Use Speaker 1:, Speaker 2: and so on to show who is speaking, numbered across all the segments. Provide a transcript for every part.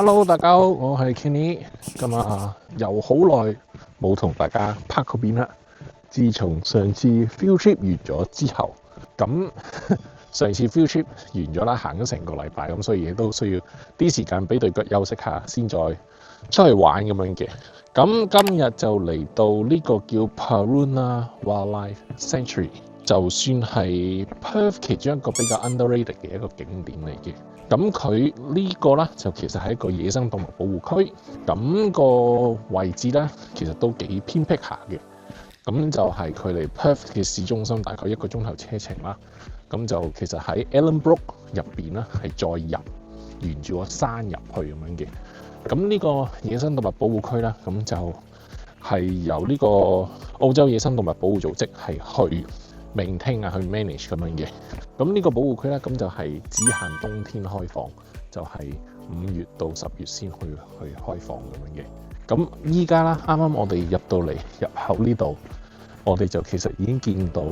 Speaker 1: Hello，大家好，我係 Kenny。咁又好耐冇同大家拍個片啦。自從上次 field trip 完咗之後，咁上次 field trip 完咗啦，行咗成個禮拜，咁所以亦都需要啲時間俾對腳休息下，先再出去玩咁樣嘅。咁今日就嚟到呢個叫 Paroona Wildlife Sanctuary， 就算係 Perth 其中一個比較 underrated 嘅一個景點嚟嘅。咁佢呢個咧就其實係一個野生動物保護區，咁個位置咧其實都幾偏僻下嘅。咁就係距離 Perth 嘅市中心大概1個鐘頭車程啦。咁就其實喺 Ellenbrook 入邊咧係再沿住個山入去咁樣嘅。咁呢個野生動物保護區咧，咁就係由呢個澳洲野生動物保護組織係去maintain去 manage 咁樣嘅。咁呢個保護區咧，咁就係只限冬天開放，就係5月到10月先去開放咁樣嘅。咁依家啦，啱啱我哋入到嚟入口呢度，我哋就其實已經見到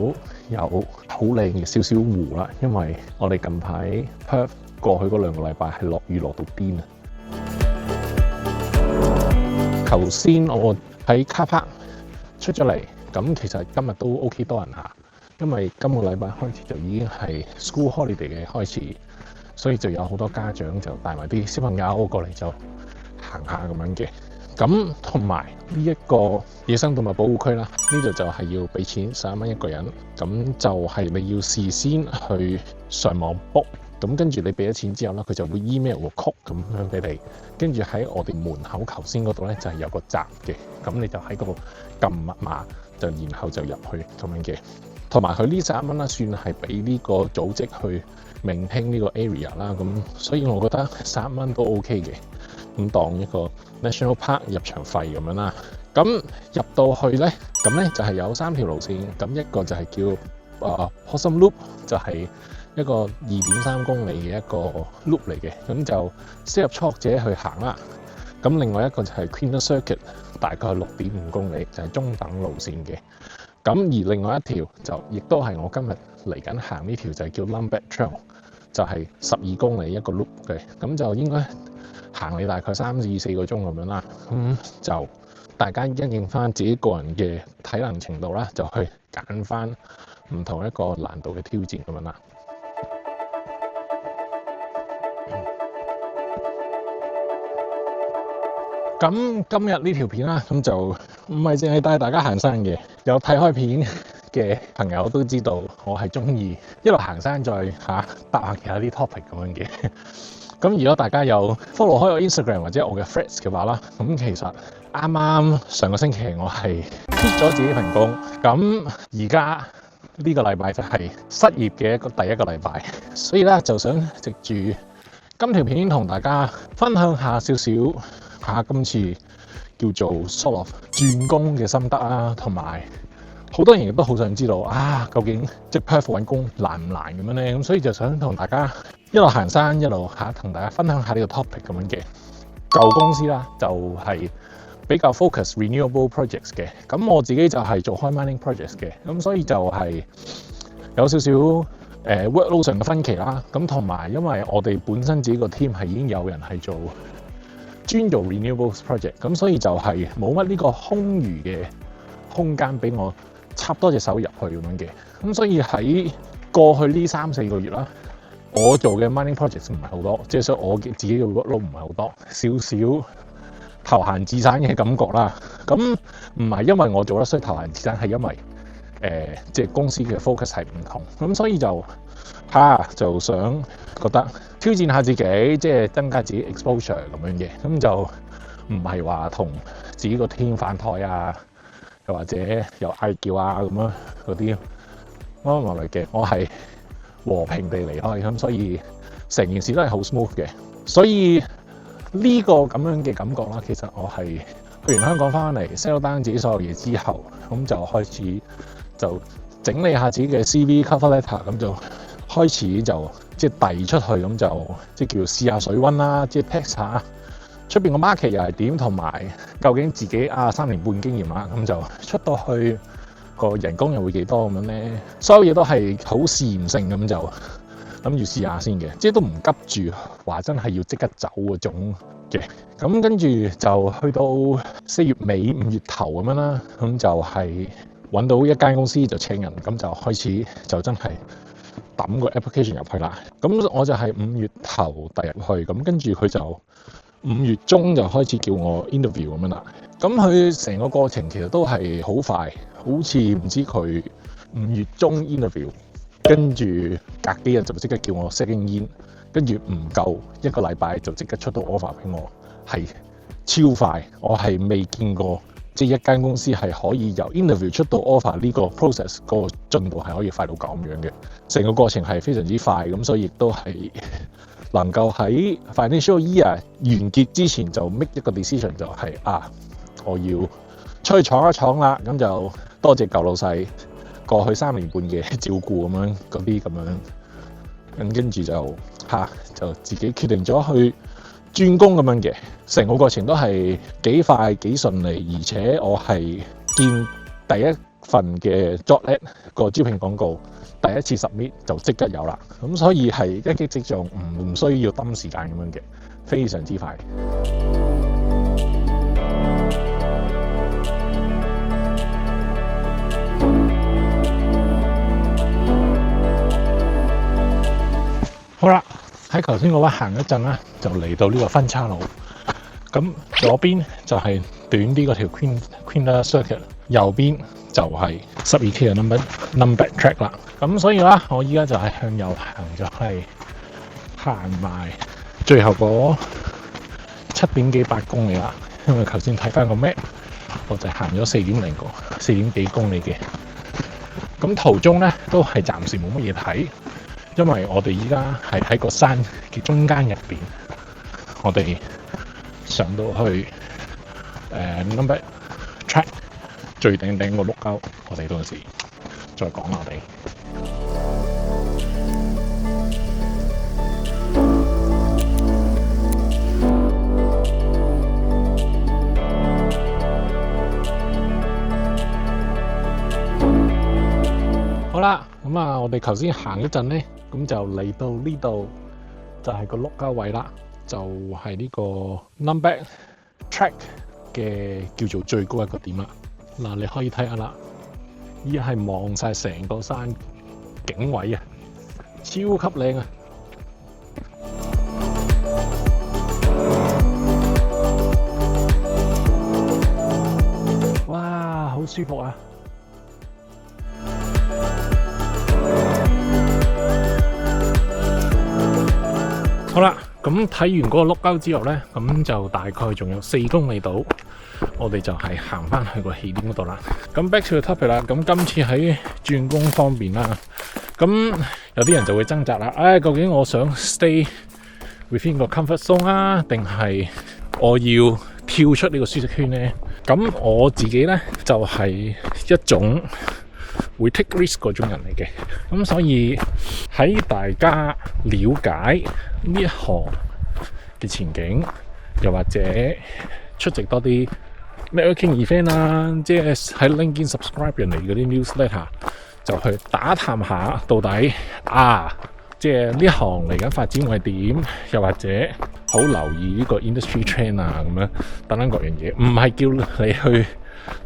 Speaker 1: 有好靚嘅少少湖啦，因為我哋近排 Perth 過去嗰2個禮拜係落雨落到癲啊！頭先我喺 car park 出咗嚟，咁其實今日都 OK 多人下。因為今個禮拜開始就已經係 school holiday 嘅開始，所以就有好多家長就帶埋啲小朋友過嚟就行下咁樣嘅。咁同埋呢一個野生動物保護區啦，呢度就係要俾錢11蚊一個人，咁就係你要事先去上網 book， 咁跟住你俾咗錢之後咧，佢就會 email 個 code 咁樣俾你，跟住喺我哋門口頭先嗰度咧就係有個閘嘅，咁你就喺嗰度撳密碼，就然後就入去咁樣嘅。同埋佢呢11蚊啦，算係俾呢個組織去maintain呢個 area 啦，咁所以我覺得11蚊都 OK 嘅，咁當一個 national park 入場費咁樣啦。咁入到去咧，咁咧就係有3條路線，咁一個就係叫Possum Loop， 就係一個2.3公里嘅一個 loop 嚟嘅，咁就適合初學者去行啦。咁另外一個就係 Queen's Circuit， 大概係6.5公里，就係中等路線嘅。咁而另外一條就亦都係我今日嚟緊行呢條，就係叫 Lumbat Trail， 就係12公里一個 loop 嘅，咁就應該行你大概3至4個鐘咁樣啦。咁就大家因應翻自己個人嘅體能程度啦，就去揀翻唔同一個難度嘅挑戰咁樣啦。咁今日呢條片啦，咁就唔係淨係帶大家行山嘅，有睇開片嘅朋友都知道我係中意一路行山再搭下其他啲 topic 咁樣嘅。咁如果大家有 follow 開我 Instagram 或者我嘅 Threads 嘅話啦，咁其實啱啱上個星期我係 quit 咗自己份工，咁而家呢個禮拜就係失業嘅第一個禮拜，所以咧就想藉住今條片同大家分享下少少今次叫做 sort of 轉工嘅心得啦，同埋好多人亦都好想知道究竟即係 Perth 揾工難唔難咁樣咧？咁所以就想同大家一路行山一路同大家分享下呢個 topic 咁樣嘅。舊公司啦就係比較 focus renewable projects 嘅，咁我自己就係做開 mining projects 嘅，咁所以就係有少少workload 上嘅分歧啦。咁同埋因為我哋本身自己個 team 係已經有人係專做 renewables project， 咁所以就係冇乜呢個空餘嘅空間俾我插多隻手入去咁樣嘅。咁所以喺過去呢3-4個月啦，我做嘅 mining projects 唔係好多，即係所以我自己嘅 workload 唔係好多，少少投閒置散嘅感覺啦。咁唔係因為我做得衰投閒置散，係因為即係公司嘅 focus 係唔同，咁所以就想覺得挑戰下自己，即係增加自己 exposure 咁樣嘅，咁就唔係話同自己個 team 反台又或者有嗌交咁樣嗰啲安排嚟嘅。我係和平地離開，咁所以成件事都係好 smooth 嘅。所以呢個咁樣嘅感覺啦，其實我係去完香港翻嚟 settle down 自己所有嘢之後，咁就開始就整理下自己嘅 CV cover letter， 咁就開始就即係遞出去，咁就即係叫試下水溫啦，即係 test 下出邊個 market 又係點，同埋究竟自己3年半經驗啦，咁就出到去個人工又會幾多咁樣咧？所有嘢都係好試驗性，咁就諗住試下先嘅，即係都唔急住話真係要即刻走嗰種嘅。咁跟住就去到4月尾5月頭咁樣啦，咁就係揾到一間公司就請人，咁就開始就真係抌個 application 入去啦。咁我就係5月頭遞入去，咁跟住佢就5月中就開始叫我 interview 咁樣啦。咁佢成個過程其實都係好快，好似唔知佢5月中 interview， 跟住隔幾日就即刻叫我 second in， 跟住唔夠1個禮拜就即刻出到 offer 俾我，係超快。我係未見過即係一間公司係可以由 interview 出到 offer 呢個 process 個進度係可以快到咁樣嘅。成個過程係非常之快，咁所以亦都係能夠喺 financial year 完結之前就 make 一個 decision， 就係我要出去闖一闖啦。咁就多謝舊老細過去3年半嘅照顧咁樣嗰啲咁樣，咁跟住就自己決定咗去轉工咁樣嘅。成個過程都係幾快幾順利，而且我係見第一份嘅 job ad 個招聘廣告第一次 submit 就即刻有啦，咁所以係一擊即中，唔需要抌時間咁樣嘅，非常之快。好啦，喺頭先嗰位行一陣啦，就嚟到呢個分岔路。咁左邊就係短啲嗰條 Queen's Circuit， 右邊就係12K 嘅 number track 啦。咁所以啦，我依家就係向右行，就係行埋最後嗰7點幾8公里啦。因為頭先睇翻個 map， 我就行咗4點幾公里嘅。咁途中咧都係暫時冇乜嘢睇，因為我哋依家係喺個山嘅中間入邊，我哋上到去number track 最頂個碌溝，我哋到時再講我哋。好啦，咁我哋頭先行一陣咧，咁就嚟到呢度就係個碌溝位啦，就係呢個 number track 嘅叫做最高一個點啦。嗱，你可以睇下啦，依家係望晒成個山景位啊，超級靚啊！哇，好舒服啊！好啦，咁睇完嗰個碌溝之後呢，咁就大概仲有4公里度，我哋就係行翻去個起點嗰度啦。咁 back to the topic 啦，咁今次喺轉工方面啦，咁有啲人就會掙扎啦，究竟我想 stay within 個 comfort zone 啊，定係我要跳出呢個舒適圈呢？咁我自己呢，就係一種會 take risk 嗰種人嚟嘅，咁所以喺大家了解呢一行嘅前景，又或者出席多啲 networking event 啊，即係喺 LinkedIn subscribe 人嚟嗰啲 newsletter， 就去打探下到底即係呢行嚟緊發展會係點，又或者好留意呢個 industry trend 啊，咁樣等等各樣嘢，唔係叫你去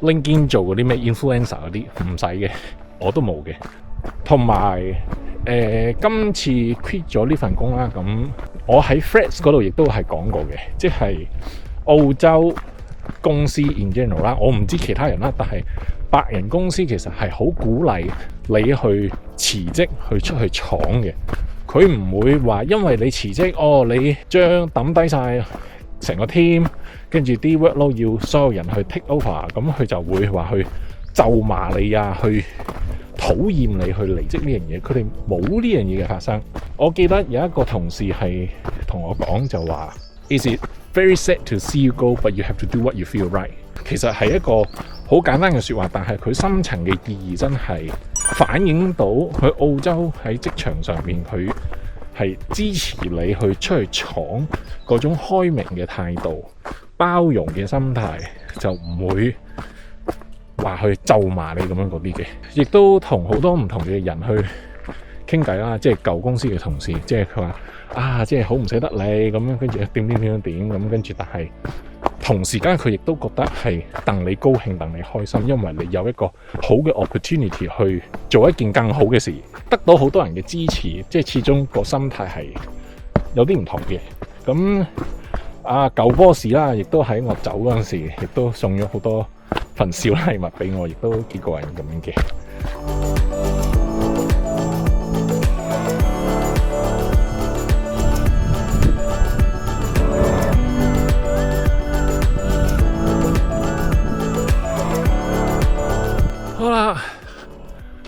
Speaker 1: LinkedIn 做嗰啲咩 influencer 嗰啲，唔使嘅，我都冇嘅。同埋今次 quit 咗呢份工啦，咁我喺 Threads 嗰度亦都係講過嘅，即係澳洲公司 in general 啦，我唔知其他人啦，但係白人公司其實係好鼓勵你去辭職去出去闖嘅，佢唔會話因為你辭職，你將抌低晒成個 team， 跟住啲 workload 要所有人去 take over， 咁佢就會話去咒罵你啊，去討厭你去離職呢樣嘢，佢哋冇呢樣嘢嘅發生。我記得有一個同事係同我講就話 Is it very sad to see you go, but you have to do what you feel right？ 其實係一個好簡單嘅說話，但係佢深層嘅意義真係反映到佢澳洲喺職場上面，佢係支持你去出去闖嗰種開明嘅態度、包容嘅心態，就唔會話去咒罵你咁樣嗰啲嘅，亦都同好多唔同嘅人去傾偈啦，即係舊公司嘅同事，即係佢話啊，即係好唔捨得你咁樣，跟住點咁，跟住但係同時間佢亦都覺得係戥你高興，戥你開心，因為你有一個好嘅 opportunity 去做一件更好嘅事，得到好多人嘅支持，即係始終個心態係有啲唔同嘅。咁舊 boss 啦，亦都喺我走嗰陣時，亦都送咗好多份小禮物俾我，亦都幾過癮咁樣嘅。好啦，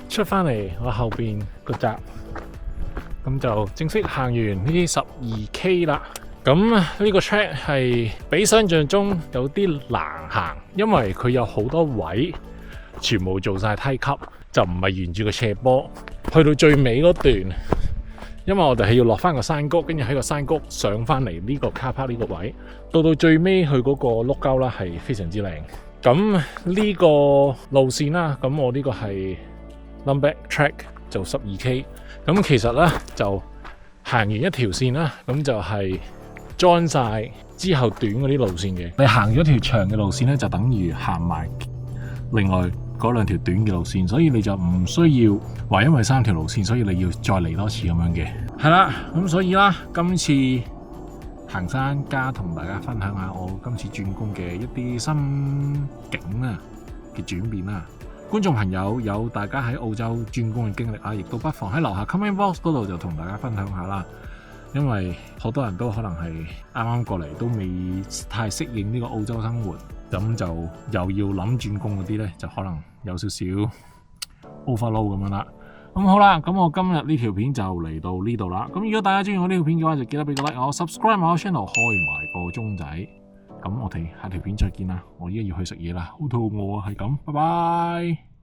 Speaker 1: 出翻嚟我後邊個閘，咁就正式行完呢啲12K 啦。咁呢個 track 係比想象中有啲難行，因為佢有好多位全部做晒梯級，就唔係沿住個斜坡。去到最尾嗰段，因為我哋係要落翻個山谷，跟住喺個山谷上翻嚟呢個 car park 呢個位，到最尾去嗰個碌溝啦，係非常之靚。咁呢個路線啦，咁我呢個係 Lumbeck track 就12K。咁其實咧就行完一條線啦，咁就係join晒之後短嗰啲路線嘅。你行咗條長嘅路線咧，就等於行埋另外嗰兩條短嘅路線，所以你就唔需要話因為3條路線，所以你要再嚟多次咁樣嘅。係啦，咁所以啦，今次行山加同大家分享下我今次轉工嘅一啲心境啊嘅轉變啦。觀眾朋友有大家喺澳洲轉工嘅經歷啊，亦都不妨喺樓下 comment box 嗰度就同大家分享下啦。因為好多人都可能係啱啱過嚟，都未太適應呢個澳洲生活，咁就又要諗轉工嗰啲呢，就可能有少少 overload 咁樣啦。咁好啦，咁我今日呢條片就嚟到呢度啦。咁如果大家中意我呢條片嘅話，就記得俾個 like，我 subscribe 埋我 channel， 開埋個鐘仔。咁我哋下條片再見啦。我依家要去食嘢啦，好肚餓啊，係咁，拜拜。